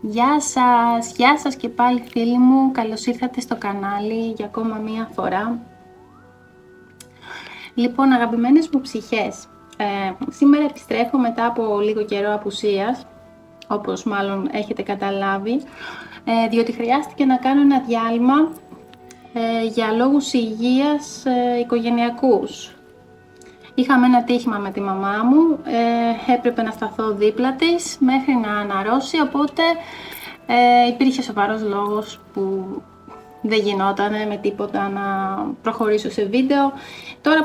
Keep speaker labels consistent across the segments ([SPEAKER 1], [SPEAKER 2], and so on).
[SPEAKER 1] Γεια σας και πάλι φίλοι μου, καλώς ήρθατε στο κανάλι για ακόμα μία φορά. Λοιπόν, αγαπημένες μου ψυχές, σήμερα επιστρέφω μετά από λίγο καιρό απουσίας, όπως μάλλον έχετε καταλάβει, διότι χρειάστηκε να κάνω ένα διάλειμμα για λόγους υγείας οικογενειακούς. Είχαμε ένα τύχημα με τη μαμά μου, έπρεπε να σταθώ δίπλα της μέχρι να αναρρώσει, οπότε υπήρχε σοβαρός λόγος που δεν γινόταν με τίποτα να προχωρήσω σε βίντεο. Τώρα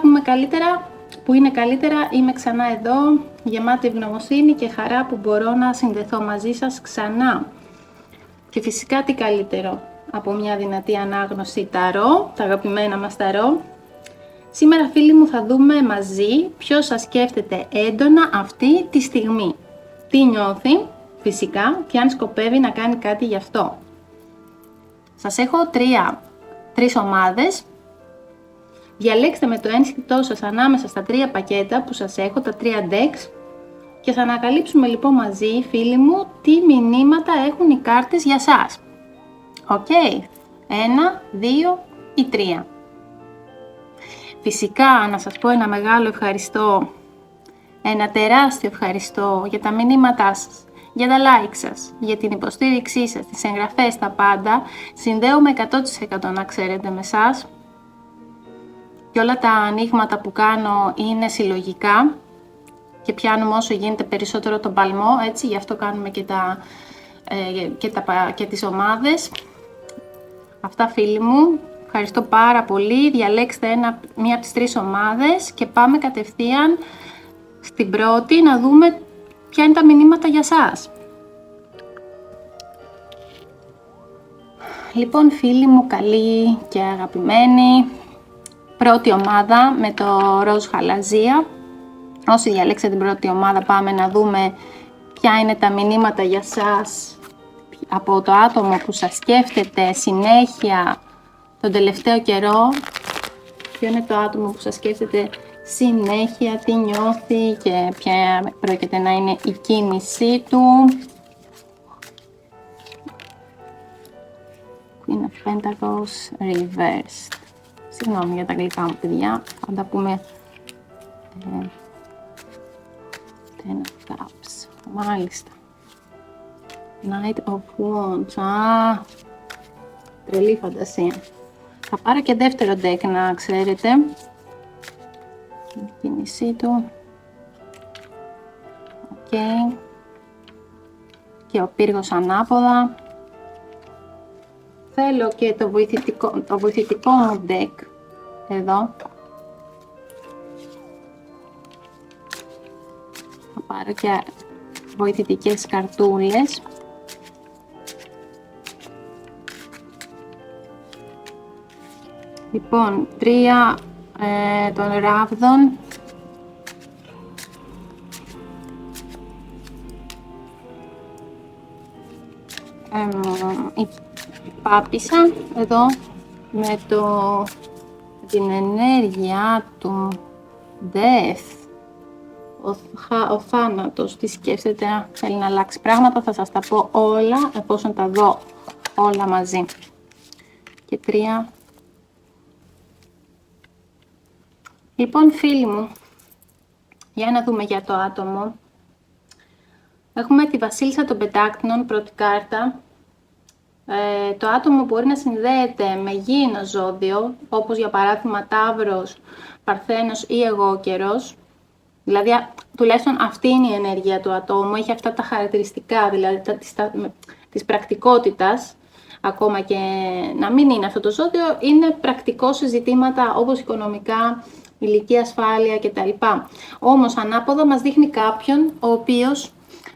[SPEAKER 1] που είναι καλύτερα, είμαι ξανά εδώ, γεμάτη ευγνωμοσύνη και χαρά που μπορώ να συνδεθώ μαζί σας ξανά. Και φυσικά τι καλύτερο από μια δυνατή ανάγνωση ταρό, τα αγαπημένα μας ταρό. Σήμερα φίλοι μου θα δούμε μαζί ποιος σας σκέφτεται έντονα αυτή τη στιγμή. Τι νιώθει φυσικά και αν σκοπεύει να κάνει κάτι γι' αυτό. Σας έχω τρεις ομάδες. Διαλέξτε με το ένστικτό σας ανάμεσα στα 3 πακέτα που σας έχω, τα 3 decks. Και θα ανακαλύψουμε λοιπόν μαζί φίλοι μου τι μηνύματα έχουν οι κάρτες για σας. Οκ, 1, 2 ή 3. Φυσικά να σας πω ένα μεγάλο ευχαριστώ, ένα τεράστιο ευχαριστώ για τα μηνύματά σας, για τα like σας, για την υποστήριξή σας, τις εγγραφές, τα πάντα. Συνδέομαι 100% να ξέρετε με εσάς και όλα τα ανοίγματα που κάνω είναι συλλογικά και πιάνουμε όσο γίνεται περισσότερο τον παλμό, έτσι, γι' αυτό κάνουμε και τις ομάδες. Αυτά φίλοι μου. Ευχαριστώ πάρα πολύ. Διαλέξτε μία από τις 3 ομάδες και πάμε κατευθείαν στην πρώτη να δούμε ποια είναι τα μηνύματα για σας. Λοιπόν φίλοι μου καλοί και αγαπημένοι, πρώτη ομάδα με το ροζ χαλαζία. Όσοι διαλέξετε την πρώτη ομάδα πάμε να δούμε ποια είναι τα μηνύματα για σας από το άτομο που σας σκέφτεται συνέχεια τον τελευταίο καιρό. Ποιο είναι το άτομο που σας σκέφτεται συνέχεια, τι νιώθει και ποια πρόκειται να είναι η κίνησή του. Queen of Pentacles Reversed. Συγγνώμη για τα αγγλικά μου παιδιά, θα τα πούμε. Ten of Cups, μάλιστα. Knight of Wands, τρελή φαντασία. Θα πάρω και δεύτερο deck να ξέρετε. Η κίνησή του. Οκ. Και ο πύργος ανάποδα. Θέλω και το βοηθητικό μου deck εδώ. Θα πάρω και βοηθητικές καρτούλες. Λοιπόν, 3 των ράβδων. Η πάπισσα εδώ με την ενέργεια του Death. Ο θάνατος, τι σκέφτεται, θέλει να αλλάξει πράγματα, θα σας τα πω όλα εφόσον τα δω όλα μαζί. Και 3. Λοιπόν φίλοι μου, για να δούμε για το άτομο. Έχουμε τη Βασίλισσα των Πεντάκτηνων, πρώτη κάρτα. Το άτομο μπορεί να συνδέεται με γήινο ζώδιο, όπως για παράδειγμα Ταύρος, Παρθένος ή Αιγόκερος. Δηλαδή, τουλάχιστον αυτή είναι η ενέργεια του ατόμου, έχει αυτά τα χαρακτηριστικά, δηλαδή της πρακτικότητας, ακόμα και να μην είναι αυτό το ζώδιο, είναι πρακτικό σε ζητήματα όπως οικονομικά, ηλική ασφάλεια κτλ. Όμως ανάποδα μας δείχνει κάποιον ο οποίος,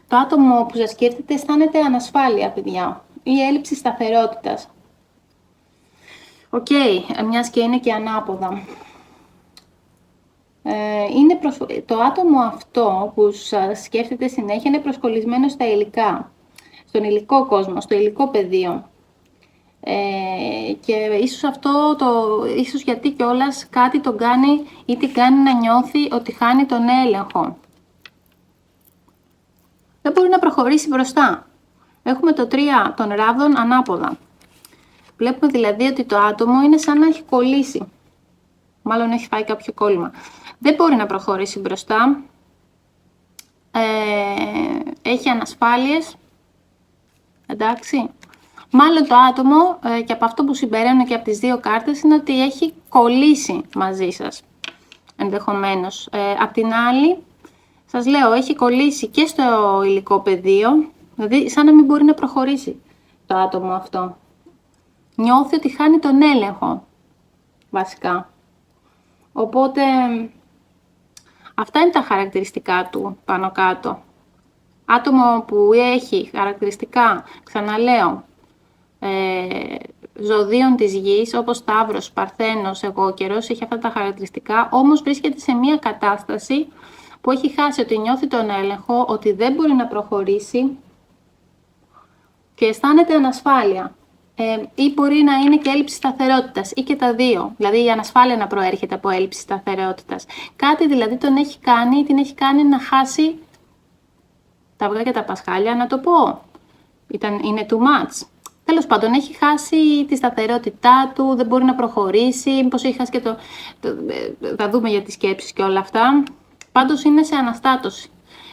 [SPEAKER 1] το άτομο που σας σκέφτεται αισθάνεται ανασφάλεια παιδιά ή έλλειψη σταθερότητας. Οκ, μιας και είναι και ανάποδα. Το άτομο αυτό που σας σκέφτεται συνέχεια είναι προσκολλισμένο στα υλικά, στον υλικό κόσμο, στο υλικό πεδίο. Και ίσως γιατί κιόλας κάτι τον κάνει ή την κάνει να νιώθει ότι χάνει τον έλεγχο. Δεν μπορεί να προχωρήσει μπροστά. Έχουμε το 3 των ράβδων ανάποδα. Βλέπουμε δηλαδή ότι το άτομο είναι σαν να έχει κολλήσει. Μάλλον έχει φάει κάποιο κόλλημα. Δεν μπορεί να προχωρήσει μπροστά. Έχει ανασφάλειες. Εντάξει. Μάλλον το άτομο, και από αυτό που συμπεραίνω και από τις δύο κάρτες, είναι ότι έχει κολλήσει μαζί σας. Ενδεχομένως. Απ' την άλλη, σας λέω, έχει κολλήσει και στο υλικό πεδίο. Δηλαδή, σαν να μην μπορεί να προχωρήσει το άτομο αυτό. Νιώθει ότι χάνει τον έλεγχο, βασικά. Οπότε, αυτά είναι τα χαρακτηριστικά του πάνω κάτω. Άτομο που έχει χαρακτηριστικά, ξαναλέω, ζωδίων της γης, όπως Ταύρος, Παρθένος, Εγώκερος, έχει αυτά τα χαρακτηριστικά, όμως βρίσκεται σε μια κατάσταση που έχει χάσει, ότι νιώθει τον έλεγχο, ότι δεν μπορεί να προχωρήσει και αισθάνεται ανασφάλεια. Ή μπορεί να είναι και έλλειψη σταθερότητας, ή και τα δύο. Δηλαδή η ανασφάλεια να προέρχεται από έλλειψη σταθερότητας. Κάτι δηλαδή τον έχει κάνει ή την έχει κάνει να χάσει τα αυγά και τα πασχάλια, να το πω. Είναι too much. Τέλος πάντων, έχει χάσει τη σταθερότητά του, δεν μπορεί να προχωρήσει, μήπως έχει χάσει και θα δούμε για τις σκέψεις και όλα αυτά. Πάντως είναι σε αναστάτωση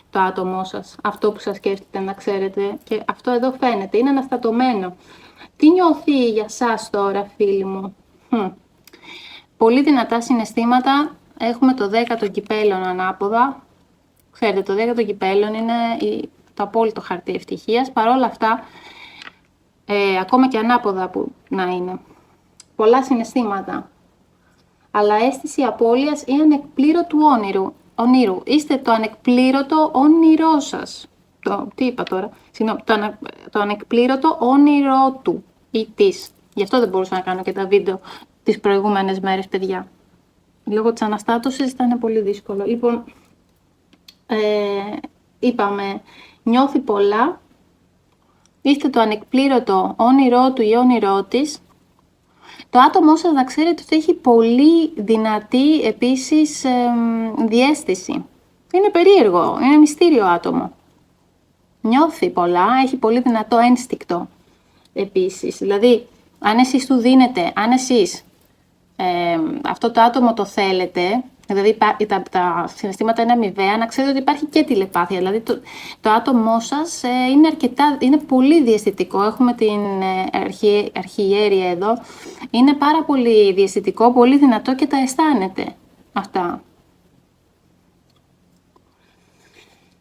[SPEAKER 1] το άτομό σας, αυτό που σας σκέφτεται, να ξέρετε. Και αυτό εδώ φαίνεται, είναι αναστατωμένο. Τι νιώθει για σας τώρα, φίλοι μου? Πολύ δυνατά συναισθήματα. Έχουμε το 10 των κυπέλων ανάποδα. Ξέρετε, το 10 των κυπέλων είναι το απόλυτο χαρτί ευτυχίας. Παρ' όλα αυτά, ακόμα και ανάποδα που να είναι. Πολλά συναισθήματα. Αλλά αίσθηση απώλειας ή ανεκπλήρωτου όνειρου. Είστε το ανεκπλήρωτο όνειρό σας. Τι είπα τώρα? Συγγνώμη, το ανεκπλήρωτο όνειρό του ή της. Γι' αυτό δεν μπορούσα να κάνω και τα βίντεο τις προηγούμενες μέρες, παιδιά. Λόγω της αναστάτωσης ήταν πολύ δύσκολο. Λοιπόν, είπαμε, νιώθει πολλά. Είστε το ανεκπλήρωτο όνειρό του ή όνειρό της. Το άτομό σας, να ξέρετε ότι έχει πολύ δυνατή επίσης διαίσθηση. Είναι περίεργο, είναι μυστήριο άτομο. Νιώθει πολλά, έχει πολύ δυνατό ένστικτο επίσης. Δηλαδή, αν εσείς του δίνετε, αν εσείς αυτό το άτομο το θέλετε, δηλαδή τα συναισθήματα είναι αμοιβαία, να ξέρετε ότι υπάρχει και τηλεπάθεια. Δηλαδή το άτομό σας είναι πολύ διαισθητικό. Έχουμε την αρχιέρεια εδώ. Είναι πάρα πολύ διαισθητικό, πολύ δυνατό και τα αισθάνεται αυτά.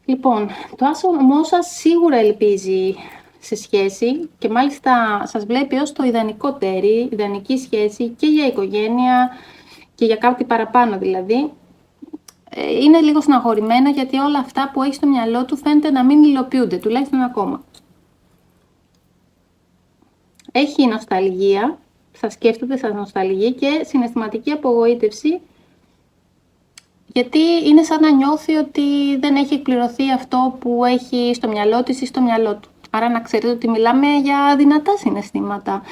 [SPEAKER 1] Λοιπόν, το άτομό σας σίγουρα ελπίζει σε σχέση και μάλιστα σας βλέπει ως το ιδανικό τέρι, ιδανική σχέση και για οικογένεια και για κάτι παραπάνω δηλαδή. Είναι λίγο στεναχωρημένο γιατί όλα αυτά που έχει στο μυαλό του φαίνεται να μην υλοποιούνται, τουλάχιστον ακόμα. Έχει νοσταλγία, σας σκέφτεται, σας νοσταλγεί και συναισθηματική απογοήτευση, γιατί είναι σαν να νιώθει ότι δεν έχει εκπληρωθεί αυτό που έχει στο μυαλό της ή στο μυαλό του. Άρα να ξέρετε ότι μιλάμε για δυνατά συναισθήματα.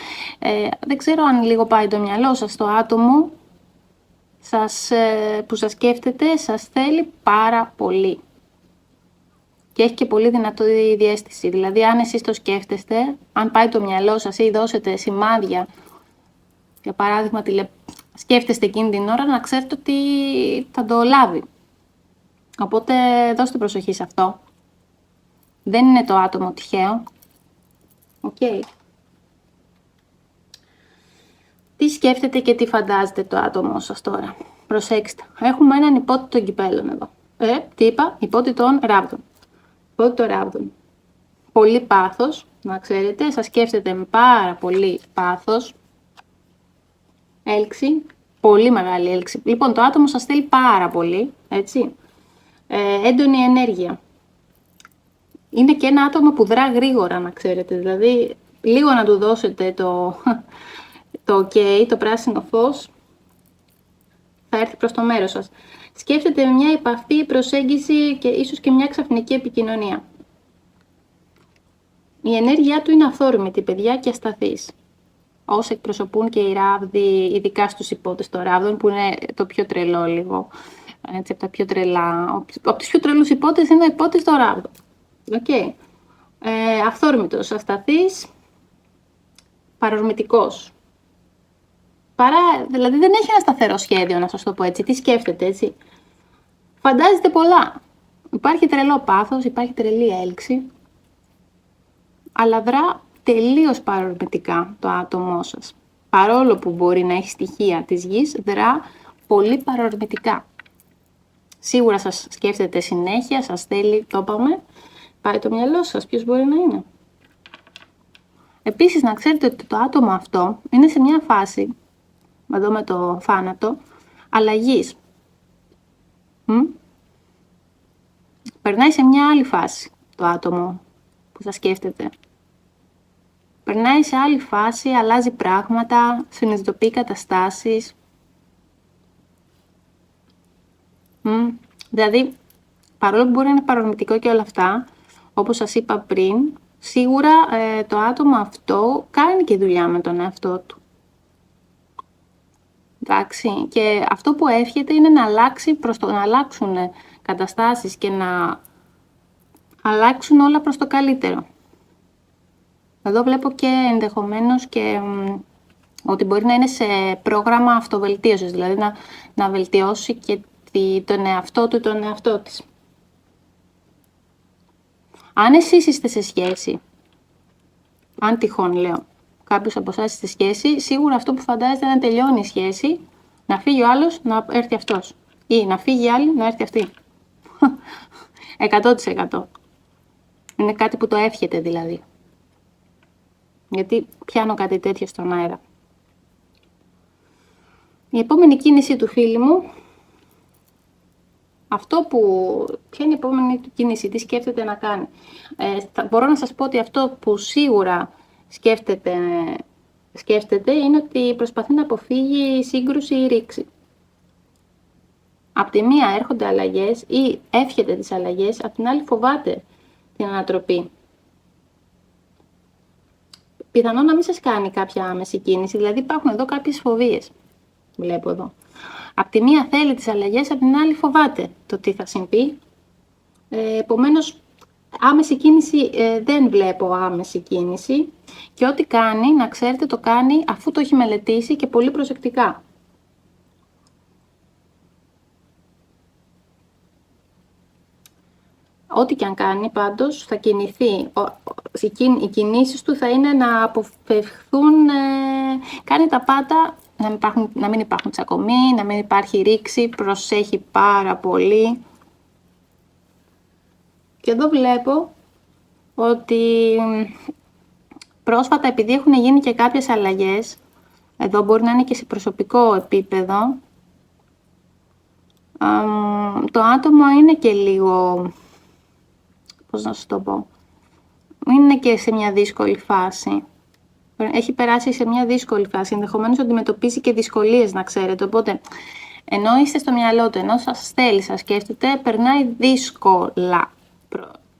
[SPEAKER 1] Δεν ξέρω αν λίγο πάει το μυαλό σας στο άτομο που σας σκέφτεται, σας θέλει πάρα πολύ. Και έχει και πολύ δυνατή διαίσθηση. Δηλαδή αν εσείς το σκέφτεστε, αν πάει το μυαλό σας ή δώσετε σημάδια, για παράδειγμα σκέφτεστε εκείνη την ώρα, να ξέρετε ότι θα το λάβει. Οπότε δώστε προσοχή σε αυτό. Δεν είναι το άτομο τυχαίο. Okay. Τι σκέφτεται και τι φαντάζεται το άτομό σας τώρα? Προσέξτε. Έχουμε έναν υπότη των κυπέλων εδώ. Τι είπα? Υπότη των ράβδων. Υπότη των ράβδων. Πολύ πάθος, να ξέρετε. Σας σκέφτεται με πάρα πολύ πάθος. Έλξη. Πολύ μεγάλη έλξη. Λοιπόν, το άτομο σας θέλει πάρα πολύ. Έτσι. Έντονη ενέργεια. Είναι και ένα άτομο που δρά γρήγορα, να ξέρετε. Δηλαδή, λίγο να του δώσετε το OK, το πράσινο φως, θα έρθει προς το μέρος σας. Σκέφτεται με μια επαφή, προσέγγιση και ίσως και μια ξαφνική επικοινωνία. Η ενέργειά του είναι αυθόρμητη, παιδιά, και ασταθής. Όσοι εκπροσωπούν και οι ράβδοι, ειδικά στους υπότες των ράβδων, που είναι το πιο τρελό λίγο. Έτσι, από τους πιο τρελούς υπότες είναι ο υπότης των ράβδων. Okay. Αυθόρμητος, ασταθής, παρορμητικός. Δηλαδή δεν έχει ένα σταθερό σχέδιο, να σας το πω έτσι. Τι σκέφτεται, έτσι. Φαντάζεται πολλά. Υπάρχει τρελό πάθος, υπάρχει τρελή έλξη, αλλά δρά τελείως παρορμητικά το άτομό σας. Παρόλο που μπορεί να έχει στοιχεία της γης, δρά πολύ παρορμητικά. Σίγουρα σας σκέφτεται συνέχεια, σας θέλει, το είπαμε, πάει το μυαλό σας, ποιος μπορεί να είναι. Επίσης, να ξέρετε ότι το άτομο αυτό είναι σε μια φάση, εδώ με το θάνατο, αλλαγής. Περνάει σε μια άλλη φάση το άτομο που θα σκέφτεται. Περνάει σε άλλη φάση, αλλάζει πράγματα, συνειδητοποιεί καταστάσεις. Δηλαδή, παρόλο που μπορεί να είναι παρορμητικό και όλα αυτά, όπως σας είπα πριν, σίγουρα το άτομο αυτό κάνει και δουλειά με τον εαυτό του. Εντάξει, και αυτό που εύχεται είναι να αλλάξει να αλλάξουν καταστάσεις και να αλλάξουν όλα προς το καλύτερο. Εδώ βλέπω και ενδεχομένως και ότι μπορεί να είναι σε πρόγραμμα αυτοβελτίωσης, δηλαδή να βελτιώσει και τον εαυτό του, τον εαυτό της. Αν εσείς είστε σε σχέση, αν τυχόν λέω, κάποιος από εσάς στη σχέση, σίγουρα αυτό που φαντάζεται να τελειώνει η σχέση, να φύγει ο άλλος, να έρθει αυτός. Ή να φύγει η άλλη, να έρθει αυτή. 100%. Είναι κάτι που το εύχεται δηλαδή. Γιατί πιάνω κάτι τέτοιο στον αέρα. Η επόμενη κίνηση του φίλου μου, ποια είναι η επόμενη του κίνηση, τι σκέφτεται να κάνει. Μπορώ να σας πω ότι αυτό που σίγουρα σκέφτεται είναι ότι προσπαθεί να αποφύγει σύγκρουση ή ρήξη. Απ' τη μία έρχονται αλλαγές ή εύχεται τις αλλαγές, απ' την άλλη φοβάται την ανατροπή. Πιθανόν να μην σας κάνει κάποια άμεση κίνηση, δηλαδή υπάρχουν εδώ κάποιες φοβίες, βλέπω εδώ. Απ' τη μία θέλει τις αλλαγές, απ' την άλλη φοβάται το τι θα συμβεί. Επομένως, άμεση κίνηση δεν βλέπω άμεση κίνηση και ό,τι κάνει, να ξέρετε, το κάνει αφού το έχει μελετήσει και πολύ προσεκτικά. Ό,τι και αν κάνει, πάντως, θα κινηθεί. Οι κινήσεις του θα είναι να αποφευχθούν, κάνει τα πάντα, να μην υπάρχουν τσακωμοί, να μην υπάρχει ρήξη, προσέχει πάρα πολύ. Και εδώ βλέπω ότι πρόσφατα, επειδή έχουν γίνει και κάποιες αλλαγές, εδώ μπορεί να είναι και σε προσωπικό επίπεδο, το άτομο είναι και λίγο, πώς να σου το πω, είναι και σε μια δύσκολη φάση. Έχει περάσει σε μια δύσκολη φάση, ενδεχομένως αντιμετωπίσει και δυσκολίες, να ξέρετε. Οπότε, ενώ είστε στο μυαλό του, ενώ σας θέλει, σας σκέφτεται, περνάει δύσκολα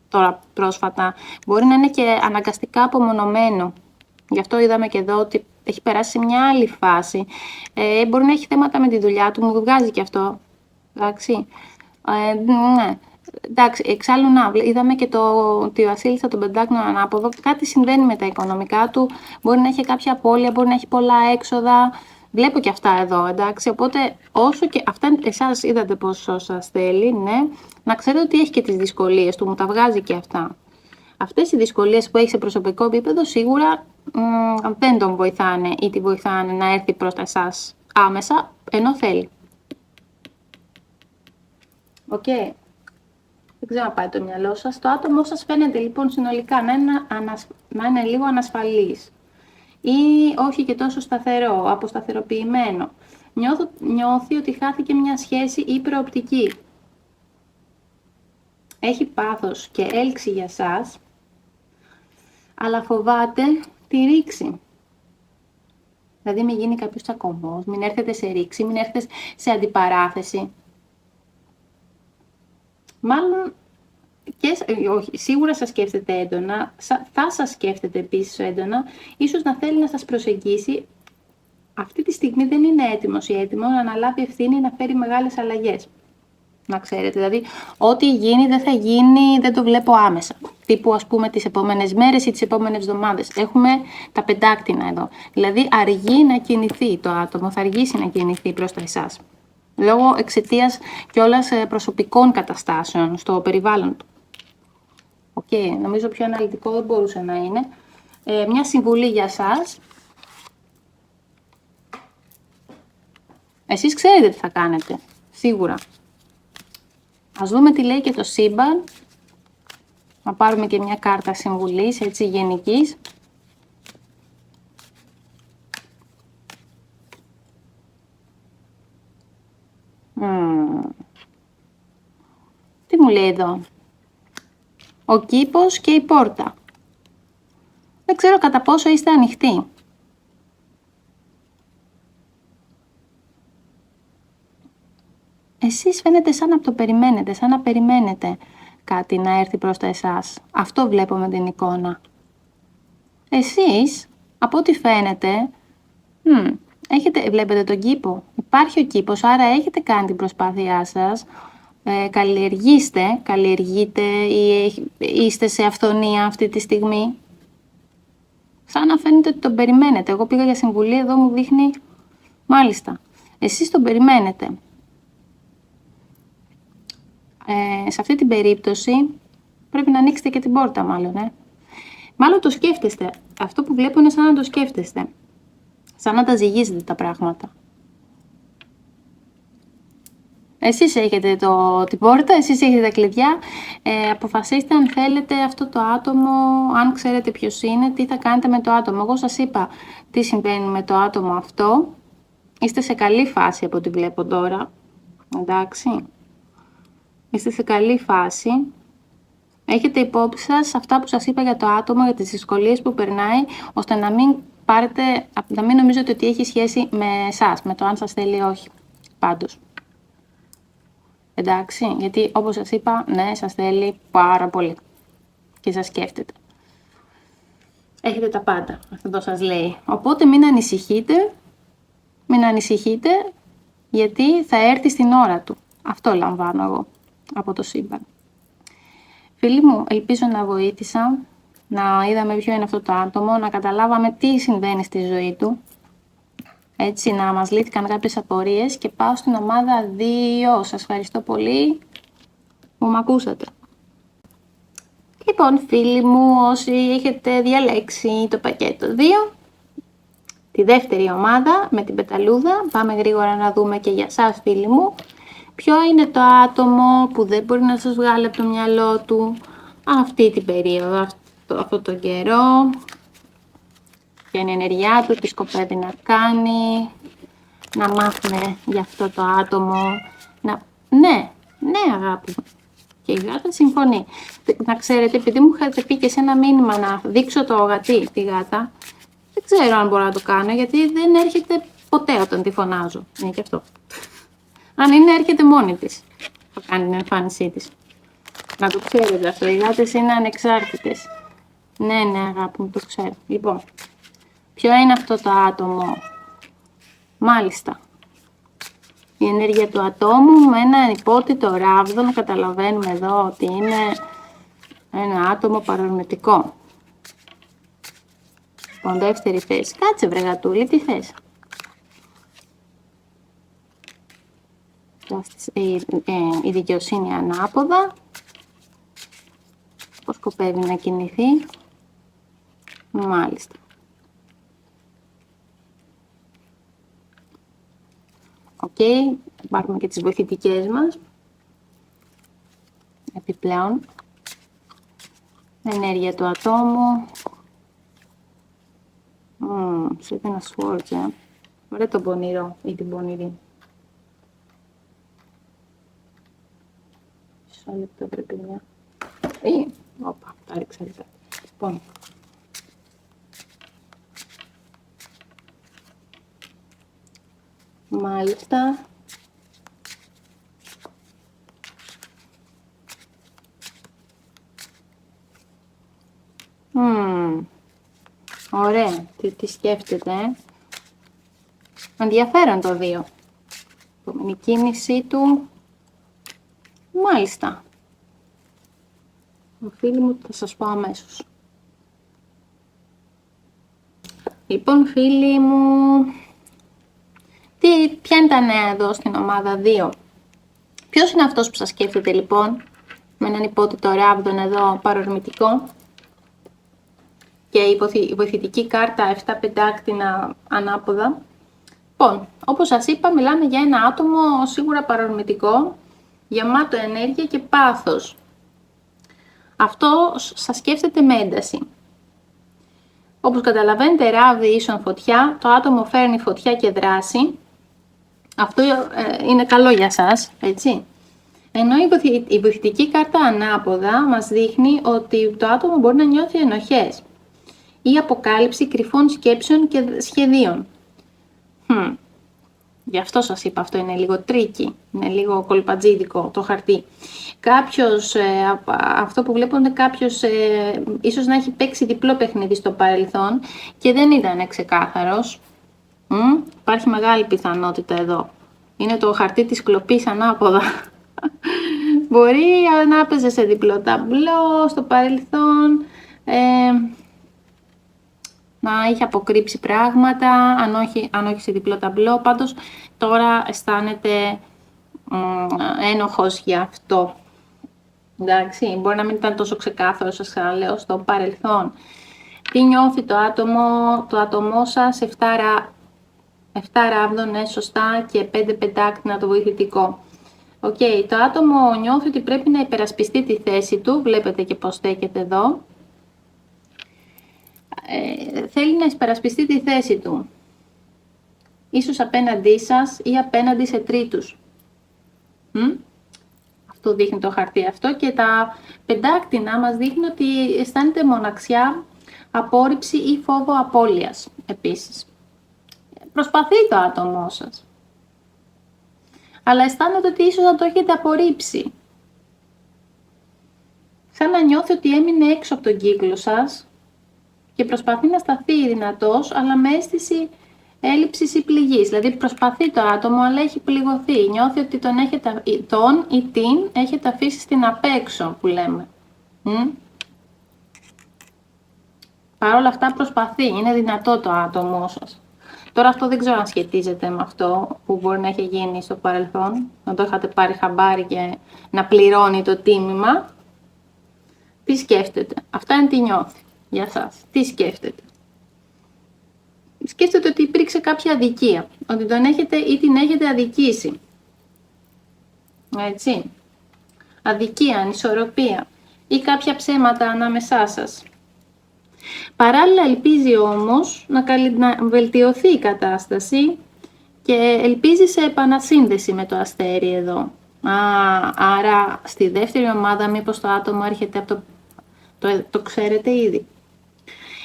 [SPEAKER 1] τώρα πρόσφατα. Μπορεί να είναι και αναγκαστικά απομονωμένο. Γι' αυτό είδαμε και εδώ ότι έχει περάσει σε μια άλλη φάση. Μπορεί να έχει θέματα με τη δουλειά του, μου βγάζει και αυτό. Εντάξει. Ναι. Εντάξει, εξάλλου είδαμε και ότι ο Βασίλης τον Πεντάκνο ανάποδο, κάτι συμβαίνει με τα οικονομικά του, μπορεί να έχει κάποια απώλεια, μπορεί να έχει πολλά έξοδα, βλέπω και αυτά εδώ, εντάξει, οπότε όσο και αυτά εσάς είδατε πόσο σας θέλει, ναι, να ξέρετε ότι έχει και τις δυσκολίες του, μου τα βγάζει και αυτά. Αυτές οι δυσκολίες που έχει σε προσωπικό επίπεδο σίγουρα δεν τον βοηθάνε ή τη βοηθάνε να έρθει προς εσάς άμεσα, ενώ θέλει. Οκ. Δεν ξέρω να πάει το μυαλό σας. Το άτομο σας φαίνεται λοιπόν συνολικά να είναι λίγο ανασφαλής ή όχι και τόσο σταθερό, αποσταθεροποιημένο. Νιώθει ότι χάθηκε μια σχέση ή προοπτική. Έχει πάθος και έλξη για σας, αλλά φοβάται τη ρήξη. Δηλαδή μην γίνει κάποιος τσακωμός, μην έρθετε σε ρήξη, μην έρθετε σε αντιπαράθεση. Μάλλον, όχι, σίγουρα σας σκέφτεται έντονα, θα σας σκέφτεται επίσης έντονα, ίσως να θέλει να σας προσεγγίσει. Αυτή τη στιγμή δεν είναι έτοιμος ή έτοιμο να αναλάβει ευθύνη να φέρει μεγάλες αλλαγές. να ξέρετε. Δηλαδή, ό,τι γίνει δεν θα γίνει, δεν το βλέπω άμεσα. Τύπου, ας πούμε, τις επόμενες μέρες ή τις επόμενες εβδομάδες. Έχουμε τα πεντάκτηνα εδώ. Δηλαδή, αργεί να κινηθεί το άτομο, θα αργήσει να κινηθεί προς τα εσάς. Λόγω εξαιτίας κιόλας προσωπικών καταστάσεων στο περιβάλλον του. Οκ, νομίζω πιο αναλυτικό δεν μπορούσε να είναι. Μια συμβουλή για σας. Εσείς ξέρετε τι θα κάνετε, σίγουρα. Ας δούμε τι λέει και το σύμπαν. Να πάρουμε και μια κάρτα συμβουλής, έτσι, γενικής. Τι μου λέει εδώ? Ο κήπος και η πόρτα. Δεν ξέρω κατά πόσο είστε ανοιχτοί. Εσείς φαίνεται σαν να το περιμένετε, σαν να περιμένετε κάτι να έρθει προς τα εσάς. Αυτό βλέπω με την εικόνα. Εσείς, από ό,τι φαίνεται, βλέπετε τον κήπο. Υπάρχει ο κήπος, άρα έχετε κάνει την προσπάθειά σας. Καλλιεργείτε ή είστε σε αυθονία αυτή τη στιγμή. Σαν να φαίνεται ότι τον περιμένετε. Εγώ πήγα για συμβουλή, εδώ μου δείχνει, μάλιστα, εσείς τον περιμένετε. Σε αυτή την περίπτωση πρέπει να ανοίξετε και την πόρτα μάλλον. Μάλλον το σκέφτεστε. Αυτό που βλέπω είναι σαν να το σκέφτεστε. Σαν να τα ζυγίζετε τα πράγματα. Εσείς έχετε την πόρτα, εσείς έχετε τα κλειδιά. Αποφασίστε αν θέλετε αυτό το άτομο, αν ξέρετε ποιος είναι, τι θα κάνετε με το άτομο. Εγώ σας είπα τι συμβαίνει με το άτομο αυτό. Είστε σε καλή φάση από ό,τι βλέπω τώρα. Εντάξει. Είστε σε καλή φάση. Έχετε υπόψη σας αυτά που σας είπα για το άτομο, για τις δυσκολίες που περνάει, ώστε να μην νομίζετε ότι έχει σχέση με εσάς, με το αν σας θέλει ή όχι. Πάντως. Εντάξει, γιατί όπως σας είπα, ναι, σας θέλει πάρα πολύ και σας σκέφτεται. Έχετε τα πάντα, αυτό σας λέει. Οπότε μην ανησυχείτε, γιατί θα έρθει στην ώρα του. Αυτό λαμβάνω εγώ από το σύμπαν. Φίλοι μου, ελπίζω να βοήθησα, να είδαμε ποιο είναι αυτό το άτομο, να καταλάβαμε τι συμβαίνει στη ζωή του. Έτσι, να μας λύθηκαν κάποιες απορίες και πάω στην ομάδα 2. Σας ευχαριστώ πολύ που με ακούσατε. Λοιπόν, φίλοι μου, όσοι έχετε διαλέξει το πακέτο 2, τη δεύτερη ομάδα με την πεταλούδα, πάμε γρήγορα να δούμε και για σας, φίλοι μου, ποιο είναι το άτομο που δεν μπορεί να σας βγάλει από το μυαλό του αυτή την περίοδο, αυτό το καιρό. Ποια είναι η ενέργειά του, τι σκοπεύει να κάνει, να μάθουμε για αυτό το άτομο. Ναι αγάπη. Και η γάτα συμφωνεί. Να ξέρετε, επειδή μου είχατε πει και σε ένα μήνυμα να δείξω το γατί, τη γάτα, δεν ξέρω αν μπορώ να το κάνω, γιατί δεν έρχεται ποτέ όταν τη φωνάζω. Είναι και αυτό. Αν είναι, έρχεται μόνη της. Θα κάνει την εμφάνισή της. Να το ξέρετε αυτό. Οι γάτες είναι ανεξάρτητες. Ναι, αγάπη μου, το ξέρω. Λοιπόν, ποιο είναι αυτό το άτομο? Μάλιστα. Η ενέργεια του ατόμου με ένα υπότιτλο ράβδο, να καταλαβαίνουμε εδώ ότι είναι ένα άτομο παρορμητικό. Λοιπόν, δεύτερη θέση. Κάτσε βρε γατούλη, τι θες? Η δικαιοσύνη ανάποδα. Πώς σκοπεύει να κινηθεί? Μάλιστα. Οκ, πάρουμε και τις βοηθητικές μας. Επιπλέον, ενέργεια του ατόμου. Σε ένα σφόρτζ, Ωραία τον πονηρό ή την πονηρή. Μισό λεπτό πρέπει μια. Όπα, τα ρίξα λεπτά. Λοιπόν. Μάλιστα. Ωραία. Τι σκέφτεται. Ενδιαφέρον το 2. Η κίνησή του. Μάλιστα. Φίλοι μου, θα σας πω αμέσως. Λοιπόν, φίλοι μου, ποια είναι τα νέα εδώ στην ομάδα 2? Ποιος είναι αυτός που σας σκέφτεται λοιπόν, με έναν υπότιτλο ράβδον εδώ παρορμητικό και η βοηθητική κάρτα 7 πεντάκτηνα ανάποδα? Λοιπόν, όπως σας είπα, μιλάμε για ένα άτομο σίγουρα παρορμητικό, γεμάτο ενέργεια και πάθος. Αυτό σας σκέφτεται με ένταση. Όπως καταλαβαίνετε, ράβδι ίσον φωτιά, το άτομο φέρνει φωτιά και δράση. Αυτό είναι καλό για σας, έτσι. Ενώ η βοηθητική κάρτα ανάποδα μας δείχνει ότι το άτομο μπορεί να νιώθει ενοχές ή αποκάλυψη κρυφών σκέψεων και σχεδίων. Γι' αυτό σας είπα, αυτό είναι λίγο τρίκι, είναι λίγο κολπατζίδικο το χαρτί. Κάποιος, αυτό που βλέπω είναι κάποιος ίσως να έχει παίξει διπλό παιχνίδι στο παρελθόν και δεν ήταν ξεκάθαρος. Υπάρχει μεγάλη πιθανότητα εδώ. Είναι το χαρτί της κλοπής ανάποδα. Μπορεί να έπαιζε σε διπλό ταμπλό στο παρελθόν, να είχε αποκρύψει πράγματα, αν όχι σε διπλό ταμπλό. Πάντως τώρα αισθάνεται ένοχος γι' αυτό. Εντάξει, μπορεί να μην ήταν τόσο ξεκάθαρο, σας ξαναλέω, στο παρελθόν. Τι νιώθει το άτομό σας? 7 ράβδον, ναι, σωστά, και 5 πεντάκτηνα το βοηθητικό. Το άτομο νιώθει ότι πρέπει να υπερασπιστεί τη θέση του, βλέπετε και πώς στέκεται εδώ. Θέλει να υπερασπιστεί τη θέση του, ίσως απέναντί σας ή απέναντι σε τρίτους. Αυτό δείχνει το χαρτί αυτό, και τα πεντάκτηνα μας δείχνει ότι αισθάνεται μοναξιά, απόρριψη ή φόβο απώλειας επίσης. Προσπαθεί το άτομό σας, αλλά αισθάνεται ότι ίσως να το έχετε απορρίψει. Σαν να νιώθει ότι έμεινε έξω από τον κύκλο σας και προσπαθεί να σταθεί δυνατός, αλλά με αίσθηση έλλειψης ή πληγής. Δηλαδή προσπαθεί το άτομο, αλλά έχει πληγωθεί. Νιώθει ότι τον ή την έχετε αφήσει στην απέξω, που λέμε. Παρ' όλα αυτά προσπαθεί, είναι δυνατό το άτομό σας. Τώρα αυτό δεν ξέρω αν σχετίζεται με αυτό που μπορεί να έχει γίνει στο παρελθόν, να το είχατε πάρει χαμπάρι και να πληρώνει το τίμημα. Τι σκέφτεται? Αυτά είναι τι νιώθει για σας. Τι σκέφτεται? Σκέφτεται ότι υπήρξε κάποια αδικία, ότι τον έχετε ή την έχετε αδικήσει. Έτσι. Αδικία, ανισορροπία ή κάποια ψέματα ανάμεσά σας. Παράλληλα ελπίζει όμως να βελτιωθεί η κατάσταση και ελπίζει σε επανασύνδεση με το αστέρι εδώ. Άρα στη δεύτερη ομάδα μήπως το άτομο έρχεται από το ξέρετε ήδη.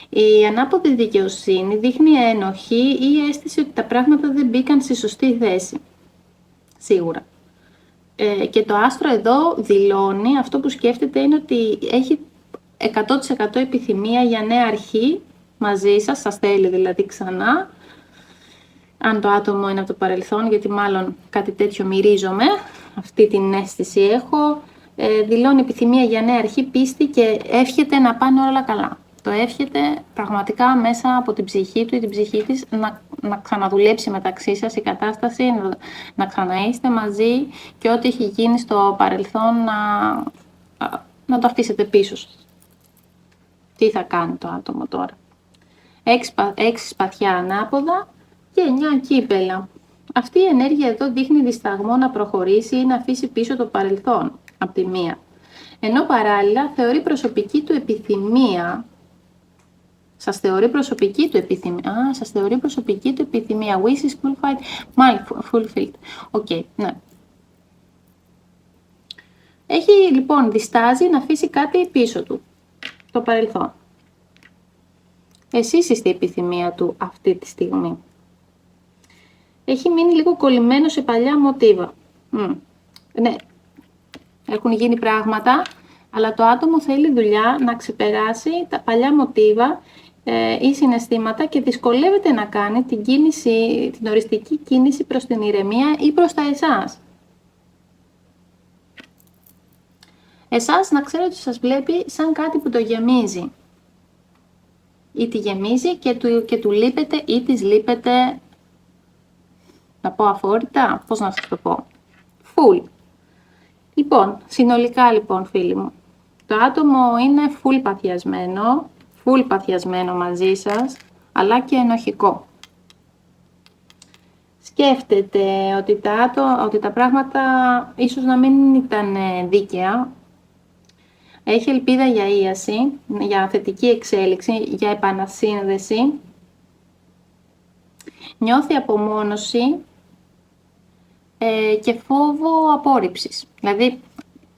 [SPEAKER 1] Η ανάποδη δικαιοσύνη δείχνει ενοχή ή αίσθηση ότι τα πράγματα δεν μπήκαν στη σωστή θέση. Σίγουρα. Και το άστρο εδώ δηλώνει, αυτό που σκέφτεται είναι ότι έχει 100% επιθυμία για νέα αρχή μαζί σας, σας θέλει δηλαδή ξανά. Αν το άτομο είναι από το παρελθόν, γιατί μάλλον κάτι τέτοιο μυρίζομαι, αυτή την αίσθηση έχω. Δηλώνει επιθυμία για νέα αρχή, πίστη και εύχεται να πάνε όλα καλά. Το εύχεται πραγματικά μέσα από την ψυχή του ή την ψυχή της να ξαναδουλέψει μεταξύ σας η κατάσταση, να ξαναείστε μαζί και ό,τι έχει γίνει στο παρελθόν να το αφήσετε πίσω σας. Τι θα κάνει το άτομο τώρα? 6 σπαθιά ανάποδα και 9 κύπελα. Αυτή η ενέργεια εδώ δείχνει δισταγμό να προχωρήσει ή να αφήσει πίσω το παρελθόν, από τη μία. Ενώ παράλληλα θεωρεί προσωπική του επιθυμία. Σας θεωρεί προσωπική του επιθυμία. Σας θεωρεί προσωπική του επιθυμία. Wishes fulfilled. Ναι. Έχει λοιπόν, διστάζει να αφήσει κάτι πίσω του, το παρελθόν. Εσείς είστε η επιθυμία του αυτή τη στιγμή. Έχει μείνει λίγο κολλημένο σε παλιά μοτίβα. Ναι, έχουν γίνει πράγματα, αλλά το άτομο θέλει δουλειά να ξεπεράσει τα παλιά μοτίβα ή συναισθήματα και δυσκολεύεται να κάνει την οριστική κίνηση προς την ηρεμία ή προς τα εσάς. Εσάς να ξέρω ότι σας βλέπει σαν κάτι που το γεμίζει. Ή τη γεμίζει και του λείπετε ή της λείπετε, να πω αφόρητα, πώς να σας το πω, full. Λοιπόν, συνολικά λοιπόν φίλοι μου, το άτομο είναι full παθιασμένο μαζί σας, αλλά και ενοχικό. Σκέφτεται ότι τα πράγματα ίσως να μην ήταν δίκαια. Έχει ελπίδα για ίαση, για θετική εξέλιξη, για επανασύνδεση. Νιώθει απομόνωση και φόβο απόρριψης. Δηλαδή,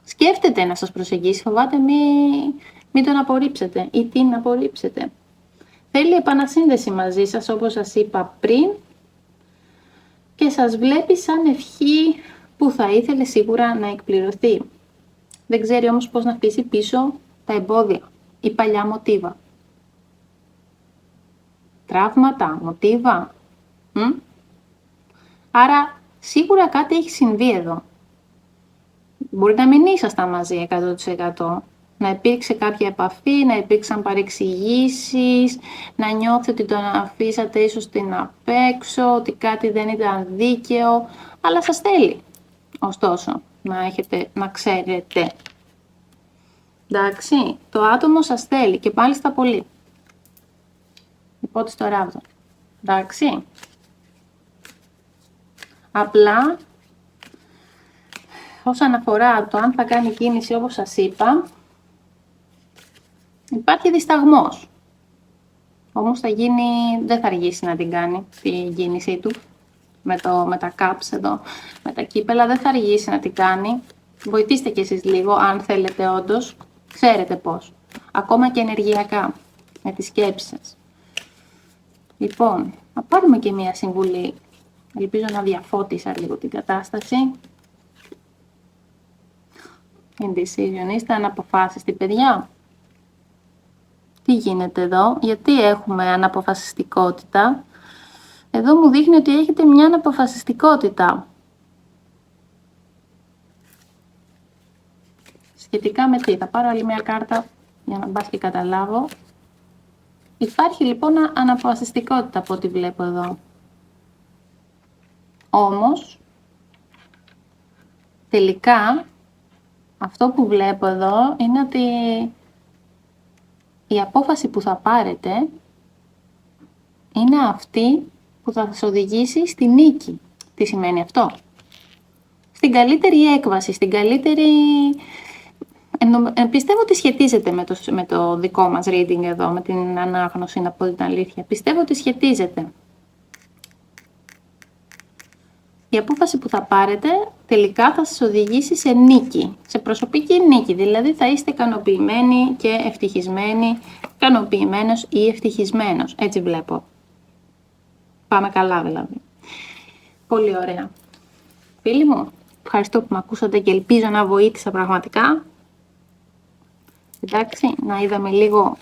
[SPEAKER 1] σκέφτεται να σας προσεγγίσει, φοβάται μην τον απορρίψετε ή την απορρίψετε. Θέλει επανασύνδεση μαζί σας, όπως σας είπα πριν, και σας βλέπει σαν ευχή που θα ήθελε σίγουρα να εκπληρωθεί. Δεν ξέρει όμως πώς να αφήσει πίσω τα εμπόδια ή παλιά μοτίβα. Τραύματα, μοτίβα. Άρα σίγουρα κάτι έχει συμβεί εδώ. Μπορεί να μην ήσασταν μαζί 100%. Να υπήρξε κάποια επαφή, να υπήρξαν παρεξηγήσεις, να νιώθει ότι τον αφήσατε ίσως την απ' έξω, ότι κάτι δεν ήταν δίκαιο, αλλά σας θέλει. Ωστόσο, να ξέρετε. Εντάξει, το άτομο σας θέλει και μάλιστα πολύ. Υπότι στο ράβδο. Εντάξει. Απλά, όσον αφορά το αν θα κάνει κίνηση όπως σας είπα, υπάρχει δισταγμός. Όμως δεν θα αργήσει να την κάνει την κίνησή του. Με τα cups εδώ, με τα κύπελα, δεν θα αργήσει να την κάνει. Βοηθήστε κι εσείς λίγο, αν θέλετε όντως. Ξέρετε πώς. Ακόμα και ενεργειακά, με τις σκέψεις σας. Λοιπόν, να πάρουμε και μία συμβουλή. Ελπίζω να διαφώτισα λίγο την κατάσταση. Indecision, είστε αναποφάσιστοι, παιδιά. Τι γίνεται εδώ, γιατί έχουμε αναποφασιστικότητα. Εδώ μου δείχνει ότι έχετε μια αναποφασιστικότητα. Σχετικά με τι, θα πάρω άλλη μια κάρτα για να μπας και καταλάβω. Υπάρχει λοιπόν αναποφασιστικότητα από ό,τι βλέπω εδώ. Όμως, τελικά, αυτό που βλέπω εδώ είναι ότι η απόφαση που θα πάρετε είναι αυτή που θα σας οδηγήσει στη νίκη. Τι σημαίνει αυτό? Στην έκβαση, στην καλύτερη... Πιστεύω ότι σχετίζεται με το δικό μας reading εδώ, με την ανάγνωση, να πω την αλήθεια. Πιστεύω ότι σχετίζεται. Η απόφαση που θα πάρετε τελικά θα σας οδηγήσει σε νίκη, σε προσωπική νίκη. Δηλαδή θα είστε ικανοποιημένοι και ευτυχισμένοι, ικανοποιημένος ή ευτυχισμένος. Έτσι βλέπω. Πάμε καλά δηλαδή. Πολύ ωραία. Φίλοι μου, ευχαριστώ που με ακούσατε και ελπίζω να βοήθησα πραγματικά. Εντάξει, να είδαμε λίγο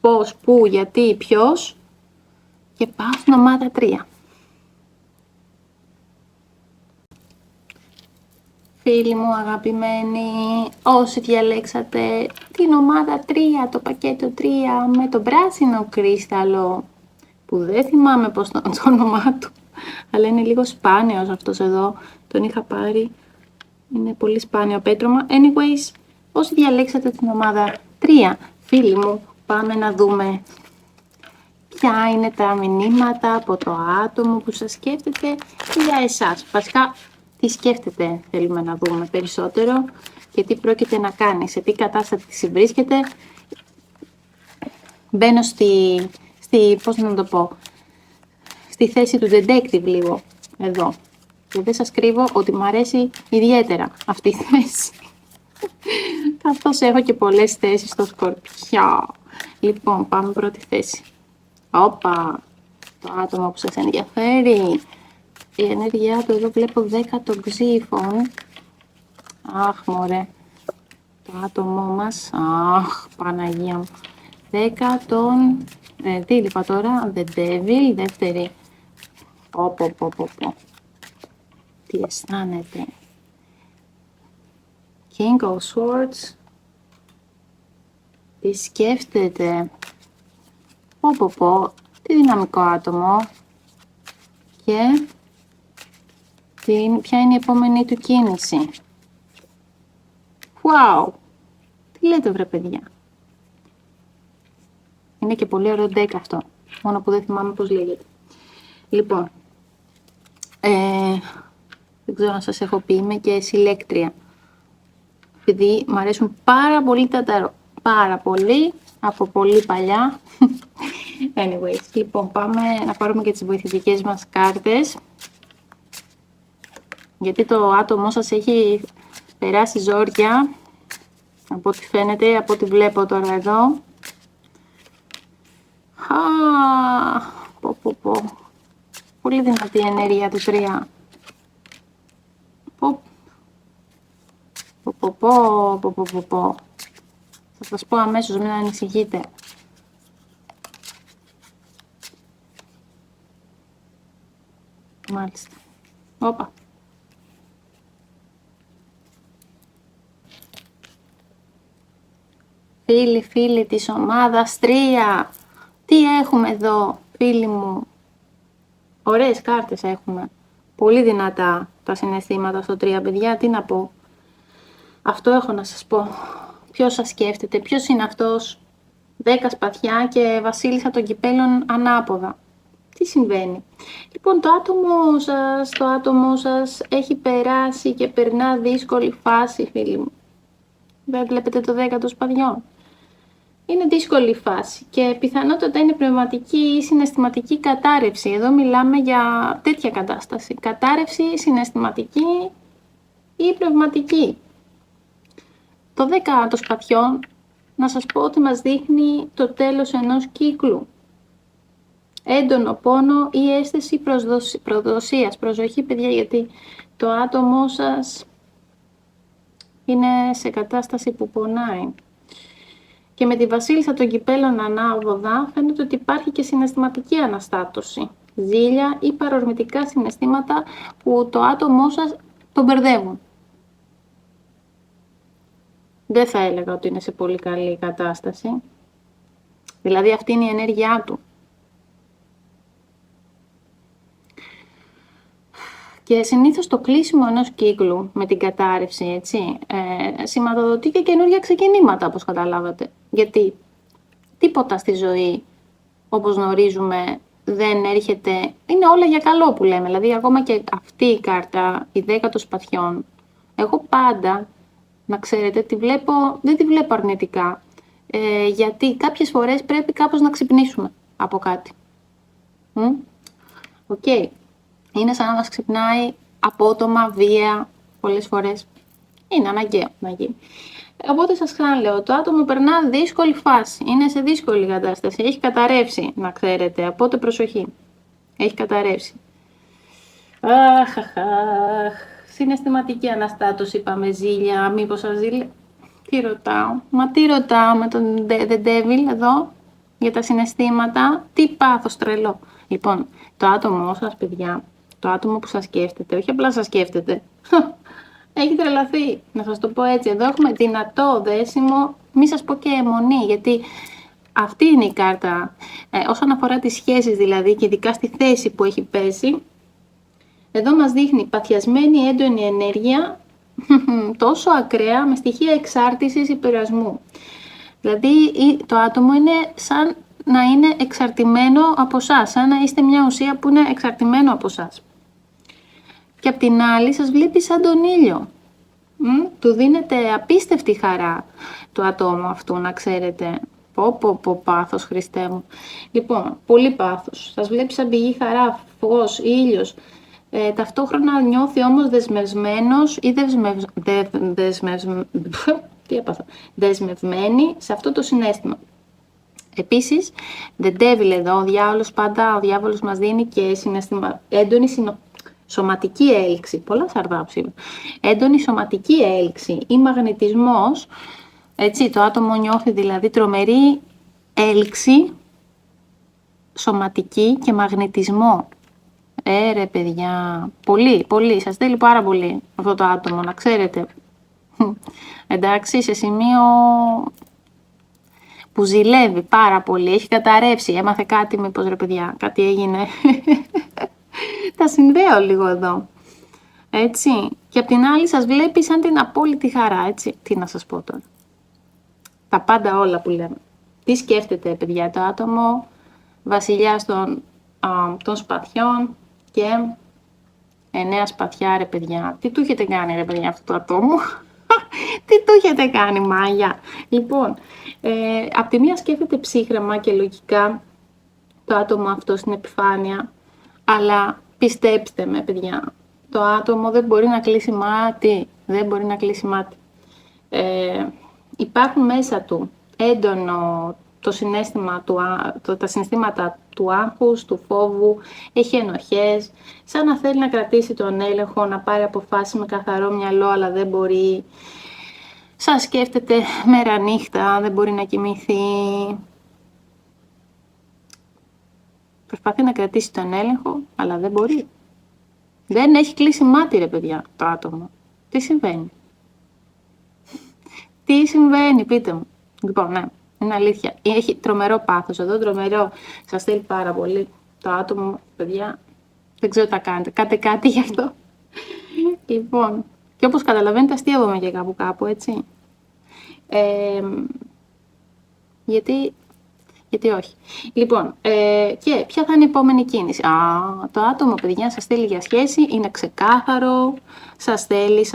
[SPEAKER 1] πώς, πού, γιατί, ποιος. Και πάω στην ομάδα 3. Φίλοι μου αγαπημένοι, όσοι διαλέξατε την ομάδα 3, το πακέτο 3 με το πράσινο κρίσταλο, που δεν θυμάμαι πώς το όνομά του, αλλά είναι λίγο σπάνιος αυτός εδώ, τον είχα πάρει, είναι πολύ σπάνιο πέτρωμα. Anyways, όσοι διαλέξατε την ομάδα 3, φίλοι μου, πάμε να δούμε ποια είναι τα μηνύματα από το άτομο που σας σκέφτεται και για εσάς. Βασικά, τι σκέφτεται θέλουμε να δούμε περισσότερο και τι πρόκειται να κάνει, σε τι κατάσταση βρίσκεται. Μπαίνω πώς να το πω, στη θέση του detective λίγο εδώ. Και δεν σας κρύβω ότι μου αρέσει ιδιαίτερα αυτή η θέση. Καθώς έχω και πολλές θέσεις στο Σκορπιό. Λοιπόν, πάμε πρώτη θέση. Όπα, το άτομο που σας ενδιαφέρει. Η ενέργειά του, εδώ βλέπω 10 των ξύφων. Αχ, μωρέ. Το άτομό μας. Αχ, Παναγία μου. 10 των... τι είπα τώρα, The Devil, δεύτερη. Τι αισθάνεται. King of Swords. Τι σκέφτεται. Τι δυναμικό άτομο. Και ποια είναι η επόμενη του κίνηση. Wow! Τι λέτε βρε παιδιά. Είναι και πολύ ωραίο deck αυτό. Μόνο που δεν θυμάμαι πώς λέγεται. Λοιπόν, δεν ξέρω αν σας έχω πει, είμαι και συλλέκτρια. Επειδή μου αρέσουν πάρα πολύ τα ταρό. Πάρα πολύ, από πολύ παλιά. Anyways, λοιπόν, πάμε να πάρουμε και τις βοηθητικές μας κάρτες. Γιατί το άτομό σας έχει περάσει ζόρια, από ό,τι φαίνεται, από ό,τι βλέπω τώρα εδώ. Πολύ δυνατή ενέργεια του 3. Θα σας πω αμέσως, μην ανησυχείτε. Μάλιστα. Όπα. Φίλοι της ομάδας 3. Τι έχουμε εδώ, φίλοι μου. Ωραίες κάρτες έχουμε. Πολύ δυνατά τα συναισθήματα στο 3, παιδιά. Τι να πω. Αυτό έχω να σας πω. Ποιος σας σκέφτεται, ποιος είναι αυτός. 10 σπαθιά και βασίλισσα των κυπέλων ανάποδα. Τι συμβαίνει. Λοιπόν, το άτομο σας έχει περάσει και περνά δύσκολη φάση, φίλοι μου. Δεν βλέπετε το 10 των σπαθιών. Είναι δύσκολη φάση και πιθανότατα είναι πνευματική ή συναισθηματική κατάρρευση. Εδώ μιλάμε για τέτοια κατάσταση. Κατάρρευση συναισθηματική ή πνευματική. Το 10 των σπαθιών, να σας πω ότι μας δείχνει το τέλος ενός κύκλου. Έντονο πόνο ή αίσθηση προδοσίας. Προσοχή παιδιά, γιατί το άτομό σας είναι σε κατάσταση που πονάει. Και με τη βασίλισσα των κυπέλων ανάποδα φαίνεται ότι υπάρχει και συναισθηματική αναστάτωση. Ζήλια ή παρορμητικά συναισθήματα που το άτομό σας τον μπερδεύουν. Δεν θα έλεγα ότι είναι σε πολύ καλή κατάσταση. Δηλαδή αυτή είναι η ενέργειά του. Και συνήθως το κλείσιμο ενός κύκλου με την κατάρρευση, έτσι, σηματοδοτεί και καινούργια ξεκινήματα, όπως καταλάβατε. Γιατί τίποτα στη ζωή, όπως γνωρίζουμε, δεν έρχεται, είναι όλα για καλό που λέμε. Δηλαδή, ακόμα και αυτή η κάρτα, η 10 των σπαθιών, εγώ πάντα, να ξέρετε, δεν τη βλέπω αρνητικά. Γιατί κάποιες φορές πρέπει κάπως να ξυπνήσουμε από κάτι. Οκ. Είναι σαν να μας ξυπνάει απότομα, βία, πολλές φορές. Είναι αναγκαίο να γίνει. Οπότε σας ξαναλέω, το άτομο περνά δύσκολη φάση. Είναι σε δύσκολη κατάσταση. Έχει καταρρεύσει, να ξέρετε. Οπότε προσοχή. Έχει καταρρεύσει. Συναισθηματική αναστάτωση, είπαμε, ζήλια. Μήπως σας ζήλια. Τι ρωτάω. Τι ρωτάω με τον The Devil εδώ για τα συναισθήματα. Τι πάθος τρελό. Λοιπόν, το άτομό σας, παιδιά, το άτομο που σας σκέφτεται, όχι απλά σας σκέφτεται, έχει τρελαθεί, να σας το πω έτσι. Εδώ έχουμε δυνατό δέσιμο, μη σας πω και αιμονή, γιατί αυτή είναι η κάρτα, όσον αφορά τις σχέσεις δηλαδή και ειδικά στη θέση που έχει πέσει. Εδώ μας δείχνει παθιασμένη έντονη ενέργεια, τόσο ακραία, με στοιχεία εξάρτησης υπερασμού. Δηλαδή το άτομο είναι σαν να είναι εξαρτημένο από εσάς, σαν να είστε μια ουσία που είναι εξαρτημένο από εσάς. Και απ' την άλλη σας βλέπει σαν τον ήλιο. Του δίνεται απίστευτη χαρά του ατόμου αυτού, να ξέρετε. Πάθος, Χριστέ μου. Λοιπόν, πολύ πάθος. Σας βλέπει σαν πηγή χαρά, φως, ήλιος. Ταυτόχρονα νιώθει όμως δεσμευμένος ή δεσμευμένη σε αυτό το συναίσθημα. Επίσης, The Devil εδώ, ο διάβολος μας δίνει και έντονη σωματική έλξη. Πολλά σαρδάψη. Έντονη σωματική έλξη ή μαγνητισμός. Έτσι, το άτομο νιώθει δηλαδή τρομερή έλξη, σωματική και μαγνητισμό. Ρε παιδιά, πολύ, σας θέλει πάρα πολύ αυτό το άτομο, να ξέρετε. Εντάξει, σε σημείο που ζηλεύει πάρα πολύ, έχει καταρρεύσει, έμαθε κάτι μήπως ρε παιδιά, κάτι έγινε. Τα συνδέω λίγο εδώ. Έτσι. Και απ' την άλλη σας βλέπει σαν την απόλυτη χαρά, έτσι. Τι να σας πω τώρα. Τα πάντα όλα που λέμε. Τι σκέφτεται, παιδιά, το άτομο, βασιλιάς των σπαθιών και 9 σπαθιά, ρε παιδιά. Τι του έχετε κάνει, ρε παιδιά, αυτό το άτομο. Τι του έχετε κάνει, μάγια. Λοιπόν, απ' τη μία σκέφτεται ψύχραμα και λογικά το άτομο αυτό στην επιφάνεια, αλλά πιστέψτε με, παιδιά, το άτομο δεν μπορεί να κλείσει μάτι. Δεν μπορεί να κλείσει μάτι. Υπάρχουν μέσα του έντονο τα συναισθήματα του άγχους, του φόβου, έχει ενοχές, σαν να θέλει να κρατήσει τον έλεγχο, να πάρει αποφάσεις με καθαρό μυαλό, αλλά δεν μπορεί. Σας σκέφτεται μέρα νύχτα, δεν μπορεί να κοιμηθεί. Προσπαθεί να κρατήσει τον έλεγχο, αλλά δεν μπορεί. Δεν έχει κλείσει μάτι, ρε παιδιά, το άτομο. Τι συμβαίνει? Τι συμβαίνει, πείτε μου. Λοιπόν, ναι, είναι αλήθεια. Έχει τρομερό πάθος εδώ, τρομερό. Σας θέλει πάρα πολύ το άτομο, παιδιά. Δεν ξέρω τι θα κάνετε. Κάντε κάτι γι' αυτό. Λοιπόν, και όπως καταλαβαίνετε, αστείευομαι και κάπου, έτσι. Γιατί όχι. Λοιπόν, και ποια θα είναι η επόμενη κίνηση? Το άτομο, παιδιά, σας θέλει για σχέση, είναι ξεκάθαρο, σας θέλει.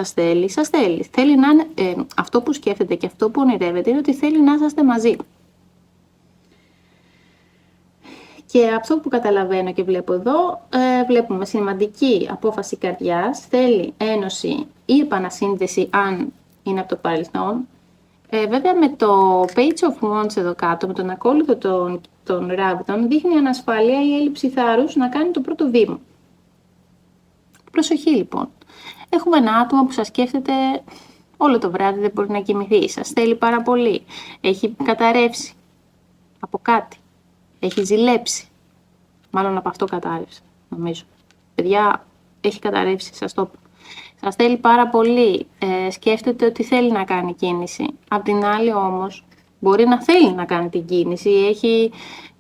[SPEAKER 1] Θέλει να είναι, αυτό που σκέφτεται και αυτό που ονειρεύεται είναι ότι θέλει να είσαστε μαζί. Και αυτό που καταλαβαίνω και βλέπω εδώ, βλέπουμε σημαντική απόφαση καρδιάς, θέλει ένωση ή επανασύνδεση αν είναι από το παρελθόν. Βέβαια με το Page of Wands εδώ κάτω, με τον ακόλουθο των ράβδων, δείχνει ανασφάλεια ή έλλειψη θάρρους να κάνει το πρώτο βήμα. Προσοχή λοιπόν. Έχουμε ένα άτομο που σας σκέφτεται όλο το βράδυ, δεν μπορεί να κοιμηθεί, σας θέλει πάρα πολύ, έχει καταρρεύσει από κάτι, έχει ζηλέψει, μάλλον από αυτό κατάρρευσε, νομίζω. Παιδιά, έχει καταρρεύσει, σας το πω. Σας θέλει πάρα πολύ, σκέφτεται ότι θέλει να κάνει κίνηση. Απ' την άλλη όμως, μπορεί να θέλει να κάνει την κίνηση.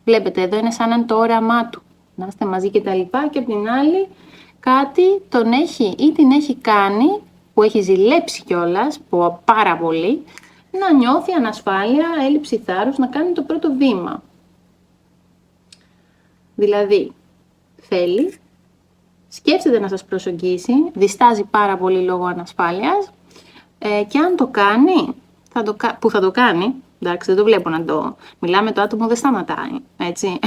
[SPEAKER 1] Βλέπετε, εδώ είναι σαν να είναι το όραμά του. Να είστε μαζί και τα λοιπά. Και απ' την άλλη, κάτι τον έχει ή την έχει κάνει, που έχει ζηλέψει κιόλας, πάρα πολύ, να νιώθει ανασφάλεια, έλλειψη θάρρους, να κάνει το πρώτο βήμα. Δηλαδή, θέλει, σκέφτεται να σας προσεγγίσει, διστάζει πάρα πολύ λόγω ανασφάλειας και αν το κάνει, που θα το κάνει, εντάξει, δεν το βλέπω να το μιλάμε, το άτομο δεν σταματάει, έτσι,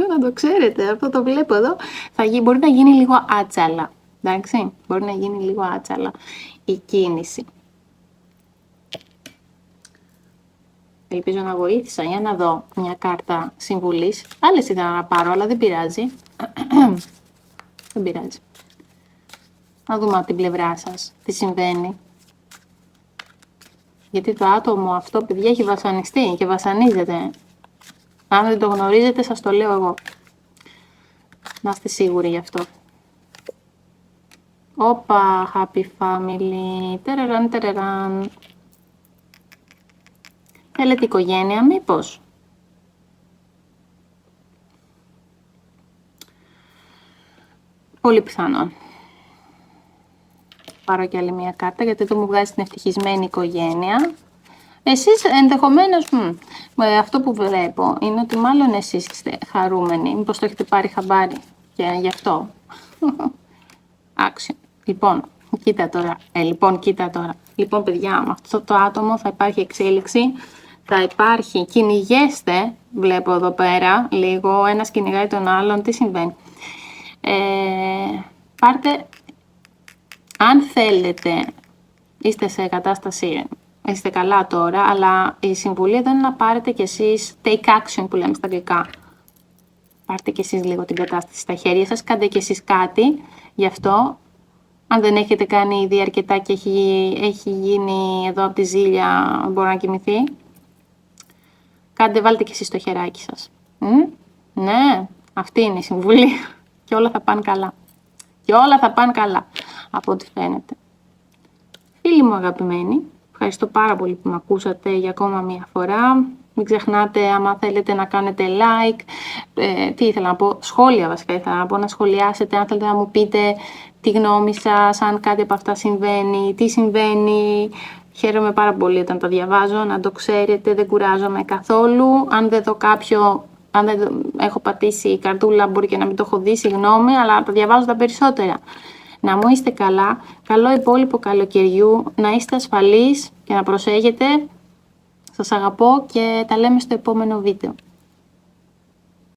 [SPEAKER 1] να το ξέρετε, αυτό το βλέπω εδώ, μπορεί να γίνει λίγο άτσαλα, εντάξει, μπορεί να γίνει λίγο άτσαλα η κίνηση. Ελπίζω να βοήθησα, για να δω μια κάρτα συμβουλής, άλλες ήθελα να πάρω, αλλά δεν πειράζει. Δεν πειράζει. Να δούμε από την πλευρά σας τι συμβαίνει. Γιατί το άτομο αυτό, παιδιά, έχει βασανιστεί και βασανίζεται. Αν δεν το γνωρίζετε, σας το λέω εγώ. Να είστε σίγουροι γι' αυτό. Όπα, happy family. Τερεραν. Θέλετε οικογένεια, μήπως? Πολύ πιθανόν. Πάρω και άλλη μια κάρτα, γιατί εδώ μου βγάζει την ευτυχισμένη οικογένεια. Εσείς ενδεχομένως, αυτό που βλέπω είναι ότι μάλλον εσείς είστε χαρούμενοι. Μήπως το έχετε πάρει χαμπάρι και γι' αυτό. Άξιο. Λοιπόν, κοίτα τώρα. Λοιπόν, παιδιά, με αυτό το άτομο θα υπάρχει εξέλιξη. Θα υπάρχει, κυνηγέστε, βλέπω εδώ πέρα, λίγο, ένας κυνηγάει τον άλλον, τι συμβαίνει. Πάρτε, αν θέλετε, είστε σε κατάσταση, είστε καλά τώρα, αλλά η συμβουλή εδώ είναι να πάρετε κι εσείς take action που λέμε στα αγγλικά. Πάρτε κι εσείς λίγο την κατάσταση στα χέρια σας, κάντε κι εσείς κάτι γι' αυτό. Αν δεν έχετε κάνει ήδη αρκετά και έχει γίνει εδώ από τη ζήλια, μπορεί να κοιμηθεί. Βάλτε κι εσείς το χεράκι σας. Ναι, αυτή είναι η συμβουλή. Και όλα θα πάνε καλά. Από ό,τι φαίνεται. Φίλοι μου αγαπημένοι, ευχαριστώ πάρα πολύ που με ακούσατε για ακόμα μία φορά. Μην ξεχνάτε, άμα θέλετε να κάνετε like, τι ήθελα να πω, σχόλια βασικά ήθελα να πω, να σχολιάσετε, αν θέλετε να μου πείτε τη γνώμη σας, αν κάτι από αυτά συμβαίνει, τι συμβαίνει. Χαίρομαι πάρα πολύ όταν τα διαβάζω, να το ξέρετε, δεν κουράζομαι καθόλου. Αν δεν δω κάποιο, αν δεν έχω πατήσει η καρδούλα, μπορεί και να μην το έχω δει, συγγνώμη, αλλά τα διαβάζω τα περισσότερα. Να μου είστε καλά, καλό υπόλοιπο καλοκαιριού, να είστε ασφαλείς και να προσέχετε. Σας αγαπώ και τα λέμε στο επόμενο βίντεο.